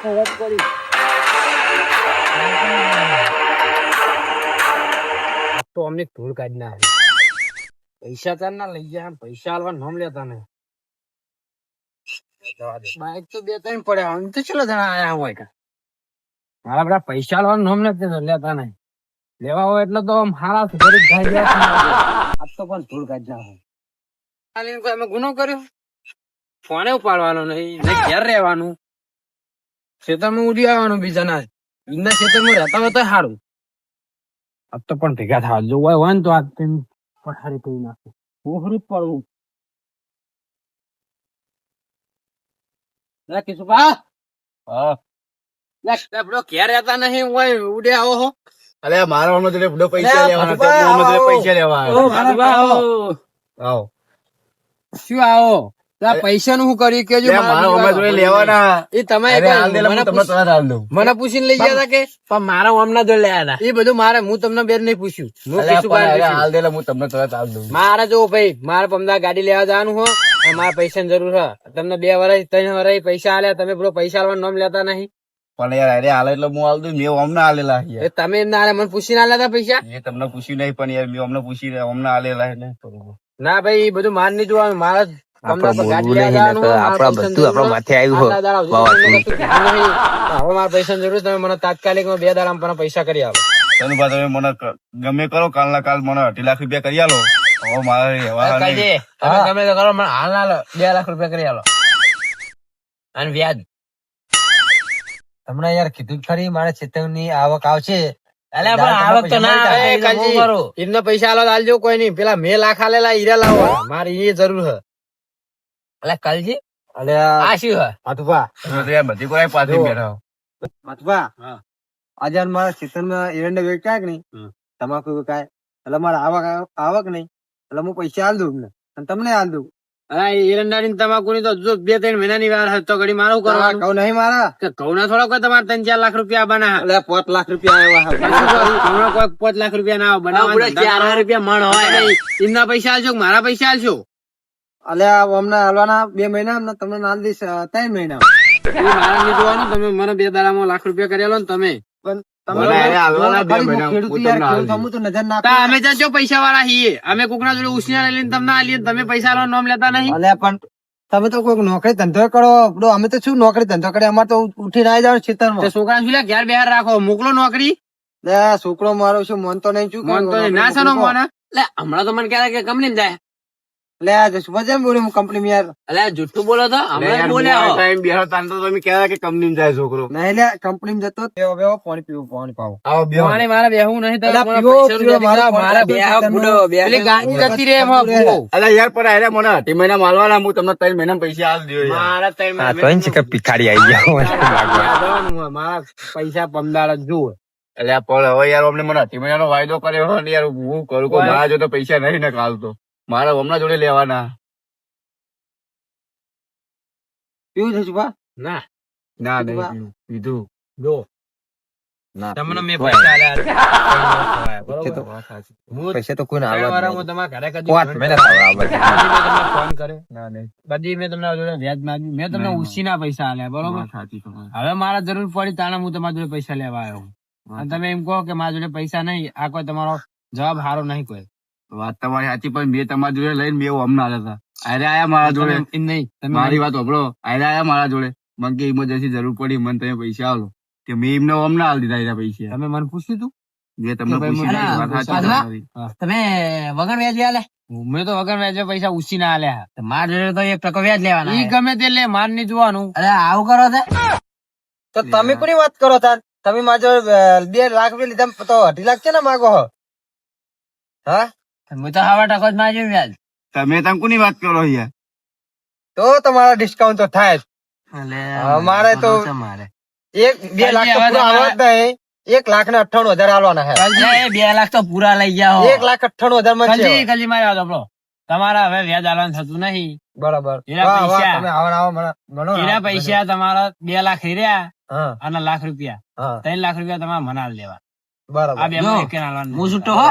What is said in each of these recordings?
તો અમને ધૂળ કાઢી ના પૈસા તાર ના લઈ ગયા, પૈસા આલવા નામ લેતા ને. બાઈક તો બે ત્રણ પડ્યા, આમ તો ચલો જણા આયા હોય કા. મારા બધા પૈસા આલવાનું નામ નથી લેતા નહીં. લેવા હોય એટલે તો હારા ઘરે જાય ગયા. આ તો પણ ધૂળ કાઢી ના અમે ગુનો કર્યો. ફોને ઉપાડવાનો નહીં, ઘેર રહેવાનું, ખેતરમાં ઉડી આવવાનું બીજાના. એમના ખેતરમાં રહેતા હોય તો સારું. આ તો પણ ભેગા થવા જો હોય ને તો આ પથારી કરી નાખું. હું હરી પડવું ઘેર રહેતા નહીં હોય ઉડે આવો હો. અરે મારા પૈસા લેવાના. શું આવો પૈસા નું શું કર્યું કે લેવાના એ તમે મને પૂછીને લઈ ગયા હતા કે પણ મારા હમણાં જોડે લયા હતા. એ બધું મારે હું તમને બેન નહીં પૂછ્યું. મારે જો ભાઈ મારે અમદાવાદ ગાડી લેવા જવાનું હો, મારે પૈસા ની જરૂર છે. તમને 2 વર્ષ 3 વર્ષ પૈસા આલ્યા, તમે પેલો પૈસા આલવાનું નામ લેતા નહીં. પણ યાર અરે હાલે એટલે હું આલ દઉં. મેં અમને આલેલા તમે એમને આલે મને પૂછીને આલ્યા હતા પૈસા. એ તમને પૂછ્યું નહીં પણ યાર મેં અમને પૂછી અમને આલેલા એટલે ના ભાઈ બધું માર નહીં જોવાનું. મારા મારે પૈસા જરૂર, તમે મને તાત્કાલિક 2 દાડા પૈસા કરી આવો. તમે મને ગમે કરો, કાલના કાલ મને 2.5 લાખ રૂપિયા કરી આલો. મારે ગમે તો કરો, મને હાલ ના 2 લાખ રૂપિયા કરી આલો અને વ્યાજ. તમને યાર કીધું ખરી મારે ચેતવની આવક આવશે. આવક તો ના એમને પૈસા આલો આલજો. કોઈ નહીં, પેલા 2 લાખ આલેલા હીરા લાવો, મારે એ જરૂર છે. અલે કલજી આ શું હે મથુભા? બધી કોઈ પાછી બેઠા મથુભા. આજે મારા ખેતરમાં એરંડા વેચાય કે નહીં, તમાકુ વેચાય, એટલે મારે આવક નહીં, એટલે હું પૈસા આલ દઉં અને તમને આલ દઉં. એરંડા ની તમાકુ ની તો 2-3 મહિનાની વાર તો ઘડી મારું કરવાનું. કહું નહીં મારા કહું ના થોડા કોઈ તમારે 3-4 લાખ રૂપિયા બના 5 લાખ રૂપિયા આવ્યા. કોઈ 5 લાખ રૂપિયા ના બનાવવા, 4 રૂપિયા મણ હોય. એમના પૈસા આલશો મારા પૈસા આલશો? અલ્યા હમણાં હાલવાના 2 મહિના, તમને નાલ દઈશ 3 મહિના. મારા નહીં જોવાનું. તમે મને 2 દાડામાં લાખ રૂપિયા કરેલો ને તમે અમે જો પૈસા વાળા છીએ. અમે કોકના જોડે ઉછીના લઈને તમને આલીએ, તમે પૈસા વાળા નામ લેતા નહીં. પણ તમે તો કોઈ નોકરી ધંધો કરો. અમે તો શું નોકરી ધંધો કરે, અમારે તો ઉઠીને આવી જાવ ખેતરમાં. છોકરા શું ઘેર બહાર રાખો, મોકલો નોકરી. છોકરો મારો શું મોનતો નહીં? શું મોનતો નહીં? ના સાનો મોને. હમણાં તો મને કહેતા કે કંપની જાય. કંપની યાર જુઠ્ઠું બોલો તો કંપની જાય છોકરો કંપની જતો પાણી પીવું, પાણી પાવું. મારે બેહવું નહીં. યાર પણ મને 2 મહિના માલવાના. હું તમને 3 મહિના પૈસા આલ દઉં. મારા ભિખારી આવી ગયા. મારા પૈસા 15 જુઓ. એટલે પણ હવે યાર અમને મને 2 મહિનાનો વાયદો કર્યો હોય ને યાર, હું કરું મારા જો તો પૈસા નહીં ને કાલ તો મારે હમણાં જોડે લેવાના. પીવું છે બા? ના ના પીધું જો તમને મેં પૈસા આલ્યા. પૈસા તો કોઈ ફોન કરે બધી મેં તમને વ્યાજ માંગ્યું. મેં તમને ઉછીના પૈસા આલ્યા બરોબર. હવે મારા જરૂર પડી તાણે હું તમારા જોડે પૈસા લેવા આવ્યો. અને તમે એમ કહો કે મારા જોડે પૈસા નહીં, આ કોઈ તમારો જવાબ સારો નહીં. કોઈ વાત તમારી સાચી, પણ મેં તમારા જોડે લઈને મેં અમને આલ્યા હતા. આરે આયા મારા જોડે. નહીં મારી વાત સાંભળો. આરે આયા મારા જોડે, મને કે ઇમરજન્સી જરૂર પડી, મને તમે પૈસા આલો. કે મેં એમને અમને આલ દીધા એના પૈસા. તમે મને પૂછ્યું તું? મેં તમને પૂછ્યું. તમે વગર વ્યાજ આલે? મેં તો વગર વ્યાજે પૈસા ઉછી ના આલ્યા. મારા જોડે તો 1% વ્યાજ લેવાના. ઈ ગમે તે લે, માર નહીં જોવાનું. અરે આવું કરો તો તમે કોની વાત કરો તાર? તમે મારા જોડે 2 લાખ રૂપિયા લીધા તો 2.5 લાખ છે ને માગો? હા હું તો 8% જ માગ્યું વ્યાજ. તમે કોની વાત કરો યાર? તો તમારા ડિસ્કાઉન્ટ તો થાય જ. મારે તો 2 લાખ તો પૂરા આવત નહીં. 1,98,000 આલવાના છે. 2 લાખ તો પૂરા લઈ ગયા. 1,98,000 માં કલી મારે આવતો. તમારા હવે વ્યાજ આલવાનું થતું નહીં. બરાબર. એના પૈસા તમારા 2 લાખ રહ્યા અને લાખ રૂપિયા 3 લાખ રૂપિયા તમારે મનાલ લેવા. બરાબર. હું છૂટો હો.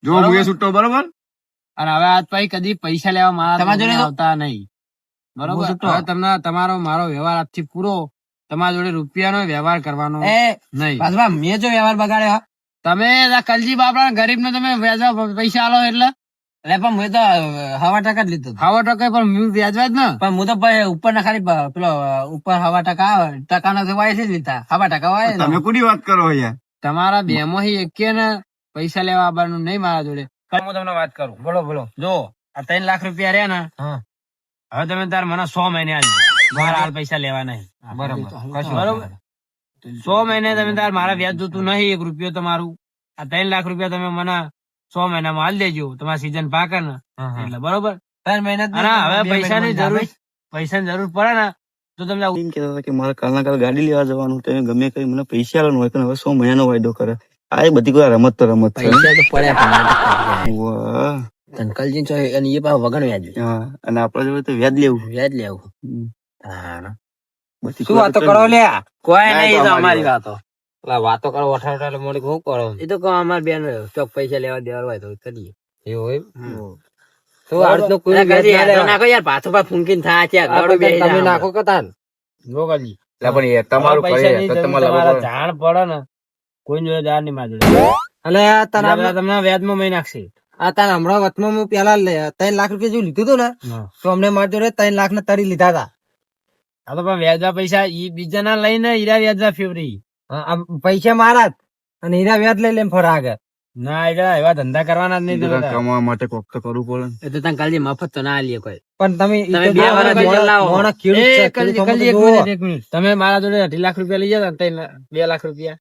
જો હું છૂટો બરોબર. અને હવે આજ પછી કદી પૈસા લેવા મારા આવતા નહીં. બરોબર. તમને તમારો મારો વ્યવહાર આજથી પૂરો. તમારા જોડે રૂપિયાનો વ્યવહાર કરવાનો એ નહીં. પાછવા મેં જો વ્યવહાર બગાડ્યો તમે આ કલજી બાપડા ગરીબ ને તમે વ્યાજવા પૈસા આલો એટલે એટલે પણ મેં તો 1.5% જ લીધો હતો. 100% પણ હું વ્યાજવા જ ને. પણ હું તો ભાઈ ઉપર ના ખાલી પેલો ઉપર 1% આવે ટકાના તો વાય જ લીધા 1% વાય તમે કોની વાત કરો યાર? તમારા બે માંથી એકે ને પૈસા લેવા આવવાનું નહીં મારા જોડે. હું તમને વાત કરું બોલો બોલો જો આ 3 લાખ રૂપિયા રહ્યા ને હવે તમે તાર મને 100 મહિને આલજો મારા હાલ પૈસા લેવા નહીં બરોબર 100 મહિને તમે તાર મારા વ્યાજ જોતું નહીં 1 રૂપિયો તમારું આ 3 લાખ રૂપિયા તમે મને 100 મહિનામાં હાલ દેજો તમારા સીઝન પાકે ને એટલે બરોબર 3 મહિના હવે પૈસાની જરૂર પડે ને તો તમને એમ કહેતા હતા કે મારે કાલના કાલ ગાડી લેવા જવાનું, તમે ગમે કઈ મને પૈસા આલવાનું હોય પણ હવે 100 મહિનાનો વાયદો કરે. આ બધી કોઈ રમત તો રમત છે. પૈસા તો પડ્યા વાહ. અંકલજી છો અને એ પાછું વગણ વ્યાજ હા, અને આપડા જોડે તો વ્યાજ લેવું. વ્યાજ લેવું બધી શું વાતો કરો લ્યા કોઈ ના, નહીં તો તો અમારી અમારી વાતો વાતો કરો વઠા મોડી શું કરો એ તો કહો અમાર બેન ચોક પૈસા લેવા દેવા હોય તો કરીએ એવું હોય તો આ રીતનું કોઈ વ્યાજ ના લેવાય. નાખો યાર પાછો પાછ ફૂંકીને થાય છે ગાડો બેસી તમે જાય. નાખો કતાન ગોગલજી એટલે પણ એ તમારું પૈસા કરે ની તો જરૂર તમારે તમારા લોકો- જાણ પડે ને કોઈ જોડે જાણ નહીં મારી જોડે. એટલે આ તને એટલે તમને વ્યાજમાં મહી નાખશે આ તને હમણાં વચમાં હું પેલા 3 લાખ રૂપિયા જેવું લીધું હતું ને તો અમને મારી જોડે 3 લાખ ને તરી લીધા હતા. આ તો પણ વ્યાજના પૈસા ઈ બીજા ના લઈને હીરા વ્યાજના ફેવરી આ પૈસા મારા જ અને હીરા વ્યાજ લઈ લે ફરા આગળ. ના એટલે એવા ધંધા કરવાના જ નહીં બીજું તમે. કાંઈ કમાવા માટે કોક તો કરવું પડે ને. એ તો તને કાલજી મફત તો ના આલીએ કોઈ. પણ તમે ઈ તમે તો બે જો વાર મોણા- જ લાવો. મોણા ખેડૂત છે, એ ખેડૂત કાલજી એક જુઓ. મિનિટ, એક મિનિટ. તમે મારા જોડે 2.5 લાખ રૂપિયા લઈ જાઓ ને 2 લાખ રૂપિયા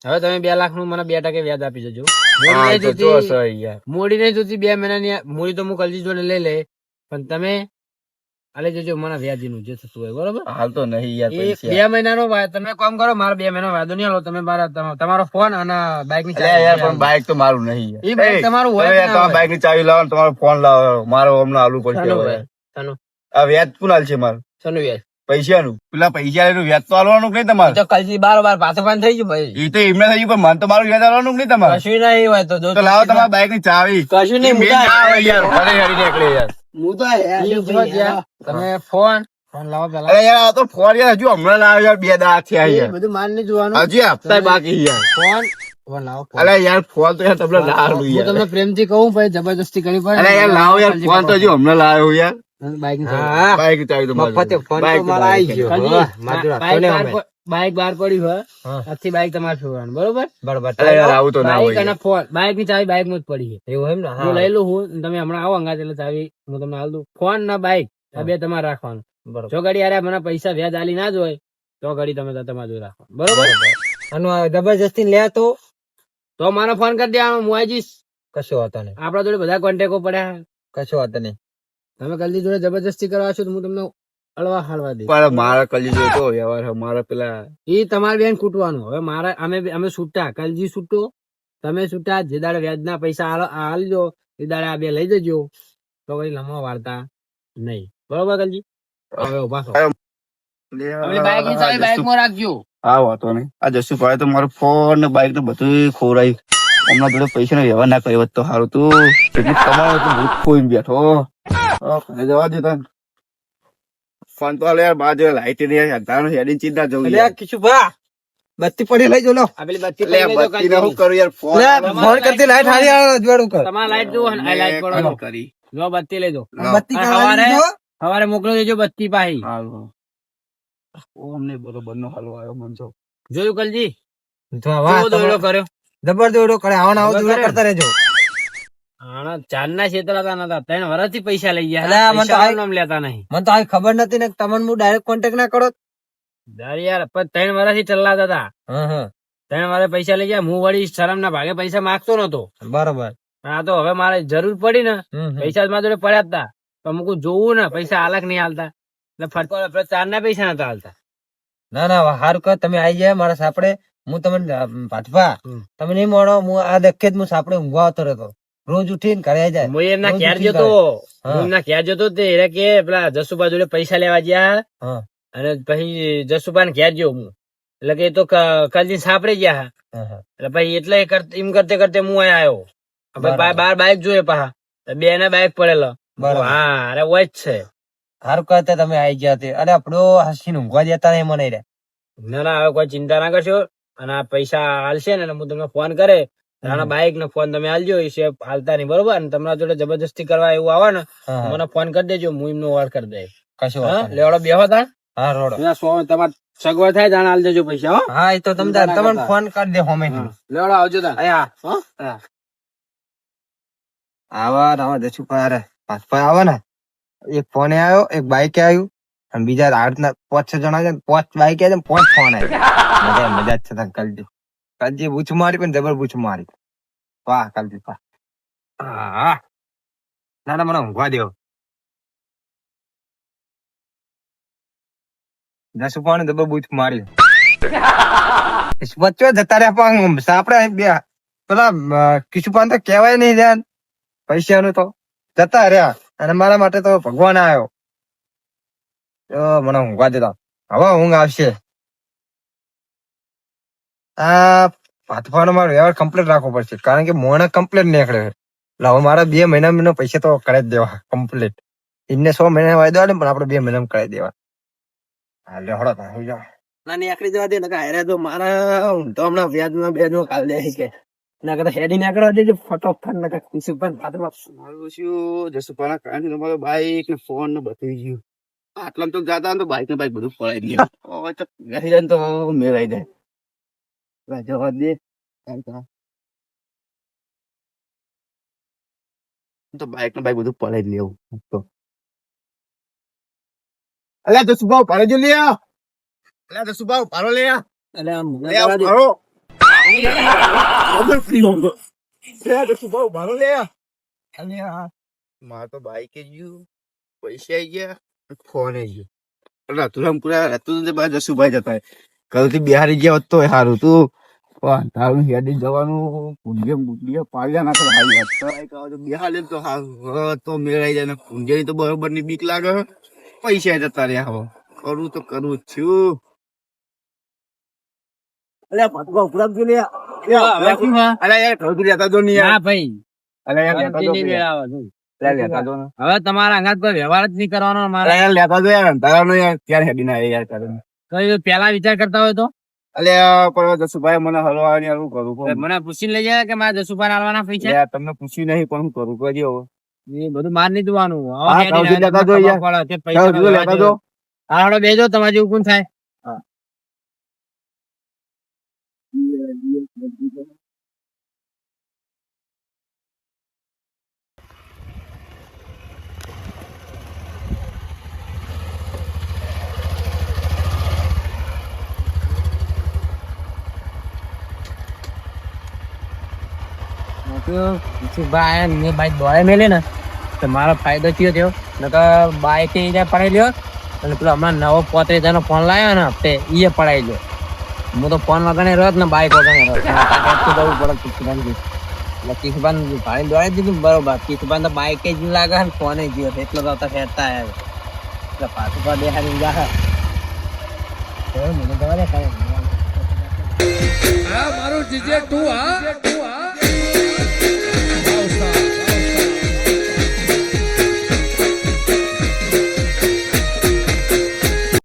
હવે તમે 2 લાખ નું મને 2% વ્યાજ આપી દેજો. મૂડી હા, નહીં તો જોતી, જો સહી યાર. મૂડી નહીં જોતી 2 મહિનાની મૂડી તો હું કલજી જોડે લઈ લે પણ તમે આલે જજો મને વ્યાજીનું જે થતું હોય બરોબર. હાલ તો નહીં યાર એ પૈસા. 2 મહિનાનો તમે કામ કરો મારા 2 મહિના વાયદો નહીં આલો તમે તમારો ફોન અને બાઇક ની અલ્યા યાર પણ બાઈક તો મારું નહીં યાર. એ બાઈક એ, તમારું હોય તમે જ યાર ના તમારા હોય. બાઈક ની ચાવી લાવો ને તમારો ફોન લાવો, મારો હમણાં આલુ પડશે હવે. આ વ્યાજ કોણ આલશે મારું? શેનું વ્યાજ? પૈસાનું. પેલા પૈસા લઈને વ્યાજ તો આલવાનું કે નહીં તમારે? તો કલજી બારોબાર પાછો પાન થઈ ગયું ભાઈ. એ તો એમને થઈ ગયું પણ મને તો મારું વ્યાજ આલવાનું કે નહીં તમારે? કશું નહીં હોય તો જો તો લાવો તમારા બાઈક ની ચાવી. કશું નહીં મેં ના આવે યાર, ભલે હેરી નીકળે યાર. તમે ફોન લાવો પેલા અરે યાર આ તો ફોન યાર હજુ હમણાં લાવ્યો યાર, 2 દાડા થયા યાર. બધું માન નહીં જોવાનું. હજી આપતા બાકી યાર. ફોન લાવો ફોન. અરે યાર ફોન તો યાર તમને લાવ્યું હું યાર. તમને પ્રેમથી કહું ભાઈ જબરદસ્તી કરી પડે. અરે યાર લાવો યાર ફોન તો હજુ હમણાં લાવ્યો યાર. બાઈક ની હા, બાઈક ની ચાવી તો મારી મફતે જોડે. ફોન તો બાઈક તો મારા મારી આઈ ગયો. જોડે. હા, મારી જોડે આપતો નહીં અમે. બાઈક બહાર પડી હોય હા. આજથી બાઈક તમારે ફેરવાનું બરોબર. બરોબર. અરે યાર આવું તો ના બાઈક હોય અને યાર. ફોન બાઈક ની ચાવી બાઈક માં જ પડી છે. એવું એમ ને? હું લઈ લઉં હું તમે હમણાં આવો અંગાત એટલે ચાવી હું તમને હાલ દઉં. ફોન ના બાઈક આ બે તમારે રાખવાનું. બરોબર. જો ઘડી યાર મને પૈસા વ્યાજ આલી ના જ હોય તો ઘડી તમે તમારે જોઈ રાખો બરોબર. આનું આ જબરજસ્તી લે તો મારો ફોન કરી દેવાનો હું આવી જઈશ. કશો હતો નહીં, આપડા જોડે બધા કોન્ટેક્ટો પડ્યા. કશો હતો નહીં. તમે કલજી જોડે જબરજસ્તી કરવા છો તો હું તમને અળવા હાલવા દઈશ. પણ મારા કલી જોતો વ્યવહાર છે, મારા પેલા એ તમારે બેન કૂટવાનું. હવે મારા અમે છૂટા કલજી છૂટો તમે છૂટા જે દાડે વ્યાજના પૈસા આલી દો એ દાડે આ બે લઈ જજો તો કઈ લમવા વાળતા નહીં બરોબર કલજી. હવે ઉભા થો. હવે બાઈક ની ચાવી બાઈક માં રાખજો. હા વાતો નહીં. આ જસુભાઈ તો મારો ફોન ને બાઈક ને બધું ખોરાયું. હમણાં જોડે પૈસા નો વ્યવહાર ના કર્યો હોત તો સારું તું. એટલું કમાયો તો ભૂત ખોઈને બેઠો. ઘરે જવા દે તને. ફોન તો હાલ યાર બાજુ લાઈટ નહીં અંધારાનું હેડીને ચિંતા જવું અલ્યા યાર. કિશુભા, બત્તી પડી લઈ જો લો. આ પેલી બત્તી લે, પકડી લેજો બત્તીને શું કલજી. કરું યાર ફોન લે, ફોન કરતી લાઈટ હારી આવે અજવાળું કર. તમારે લાઈટ જોવો ને આ લાઈટ પડો બંધ કરી. જો બત્તી લેજો. બત્તી આ કરવા સવારે- દીધો. સવારે મોકલો દેજો બત્તી પાહી. હારું. ઓ, અમને બરોબર નો હાલવો આવ્યો મન તો. જોયું કલજી જો વાહ, કેવો દોયડો કર્યો. જબર દોડો કરે આવો ને આવો જબર દોડો કરે. કરતા રહેજો. આના ચાંદના છેતરાતા નતા 3 વર્ષથી પૈસા લઈ ગયા અલા, મને તો પૈસાનું નામ લેતા નહીં. મને તો આ ખબર નથી ને તમને હું ડાયરેક્ટ કોન્ટેક્ટ ના કરો. યાર યાર પણ 3 વર્ષથી ચલાતા હતા. હા હા 3 વર્ષે પૈસા લઈ ગયા હું વળી શરમ ના ભાગે પૈસા માંગતો નતો. બરોબર. આ તો હવે મારે જરૂર પડી ને હમ, હમ. પૈસા મારા જોડે પડ્યા હતા તો અમુક જોવું ને પૈસા હાલક નહીં હાલતા એટલે ફટકો ચાંદના પૈસા નતા હાલતા. ના ના હારું કર તમે આવી જાય મારા સાપડે. હું તમને પાઠવા હમ. તમે નહીં મળો હું આ દખે જ હું સાપડે ઊંઘવા આવતો રહેતો. રોજ ઉઠીને ઘરે આવી જાય. હું એમના રોજ ઘેર ઉઠી જતો હા. હું એમના ઘેર જતો તે એને કે પેલા જસુબા જોડે પૈસા લેવા ગયા હા અને પછી જસુબા ને ઘેર ગયો હું એટલે કે એ તો કલજી સાપડે ગયા હા, હા. એટલે પછી એટલે એમ કરતે કરતે હું અહીંયા આવ્યો. બરાબર. બાર બાઈક જોઈએ પાહા બે ના બાઈક પડેલો. બરાબર. હા અરે હોય જ છે. હારું કરતા તમે આવી ગયા તે. અરે આપડો હસીને ઊંઘવા દેતા નહીં મને રે. ના ના હવે કોઈ ચિંતા ના કરશો અને આ પૈસા હાલશે ને હું તમને ફોન કરે આના બાઈક નો ફોન તમે હાલજો એ છે હાલતા નહીં બરોબર ને તમારા જોડે જબરજસ્તી કરવા એવું આવે ને તો મને ફોન કરી દેજો હું એમનો વાર કરી દે કશું લેવડો બેહો તાણ હા રોડો તમારે સગવડ થાય તાણ હાલ દેજો પૈસા હો હા એ તો તમને ફોન કરી દે હોમે લેવડો આવજો તાણ હા આવા જશુભાઈ પાછા આવે ને એક ફોન આવ્યો એક બાઈક આવ્યું અને બીજા 5-6 જણા છે 5 બાઈક છે 5 ફોન આવ્યો મજા જ છે તને કાલજી બૂછ મારી પણ જબર બૂછ મારી વાહ કાલજી વાહ હા ના ના મને ઊંઘવા દેવો જશુભાઈ જબર બૂછ મારી વચ્ચે જતા રહ્યા પણ આપડે બે પેલા કિશુપાન તો કેવાય નહીં ધ્યાન પૈસા નું તો જતા રહ્યા અને મારા માટે તો ભગવાન આવ્યો મને ઊંઘવા દેતા હવે ઊંઘ આવશે આ પાથવાનો મારો વ્યવહાર કમ્પ્લીટ રાખવો પડશે કારણ કે મોણે કમ્પ્લીટ નીકળે એટલે હવે મારા 2 મહિના પૈસા તો કરી જ દેવા કમ્પ્લીટ એમને 100 મહિના વાયદો આવે પણ આપડે 2 મહિના કરી દેવા હાલે હળો ના નીકળી જવા દે ને તો મારા તો હમણાં વ્યાજ માં 2 નો કાલ દે કે ના કદાચ હેડી નીકળવા દેજો ફટોફટ નકર કિશુભાઈ મારું શું જસુભાઈ કારણ તમારો બાઈક ને ફોન ને બધું ગયું આટલા તો જાતા તો બાઈક ને બાઈક બધું પડાઈ ગયું હવે તો ઘરે જઈને તો મેળાઈ જાય જવા દે તો બાઈક ને બાઈક બધું પડાઈ લેવું તો અલ્યા જસુભાઈ પાડો જો લે અલ્યા જસુભાઈ પાડો લે અલ્યા પાડો મારે તો બાઈક ગયું પૈસા આવી ગયા ફોન આવી ગયો રાતુરામ પૂરા રાતુ જસુભાઈ જતા ઘરથી બિહારી ગયા હોત તો સારું તું તારું હેડી જવાનું પુંજે મુંડિયા પાડ્યા નાખે બિહાર તો સારું તો મેળાઈ જાય ને પુંજેની તો બરોબર ની બીક લાગે પૈસા જતા રહ્યા હવે કરું તો કરવું જ છું અલ્યા પાટવા ઉપરામ કે લે અલ્યા યાર ઘરથી લેતા જો નહીં ના ભાઈ અલ્યા યાર લેતા જો હવે તમારા અંગાત કોઈ વ્યવહાર જ નહીં કરવાનો મારે લેતા જો યાર તારાનો યાર ક્યારે હેડી ના યાર કરે કઈ પેલા વિચાર કરતા હોય તો અલ્યા પણ જસુભાઈ મને હલવાની શું કરું મને પૂછીને લઈ જાય કે મારા જસુભાઈ હાલવાના પૈસા તમને પૂછ્યું નહીં પણ હું કરું કરી હવે એ બધું માર નહીં જોવાનું લેતા જો હાડો બેજો તમારે જેવું કોણ થાય બાઈક દોડે મેલે ને તો મારો ફાયદો થયો નકર બાઈક પડાઈ લ્યો અને પેલો હમણાં નવો 35,000 નો ફોન લાવ્યો ને હપ્તે એ પડાઈ લ્યો હું તો ફોન વગર રત ને બાઈક વગર જવું પડે કિશુભાન ભાડી દોડાઈ દીધું બરોબર કિશુભાન તો બાઈક જ લાગે ને ફોન ગયો એટલો તો આવતા ફેરતા આવ્યો એટલે પાછું પર દેખાડી જા મને દવા દેખાય મારું જીજે તું હા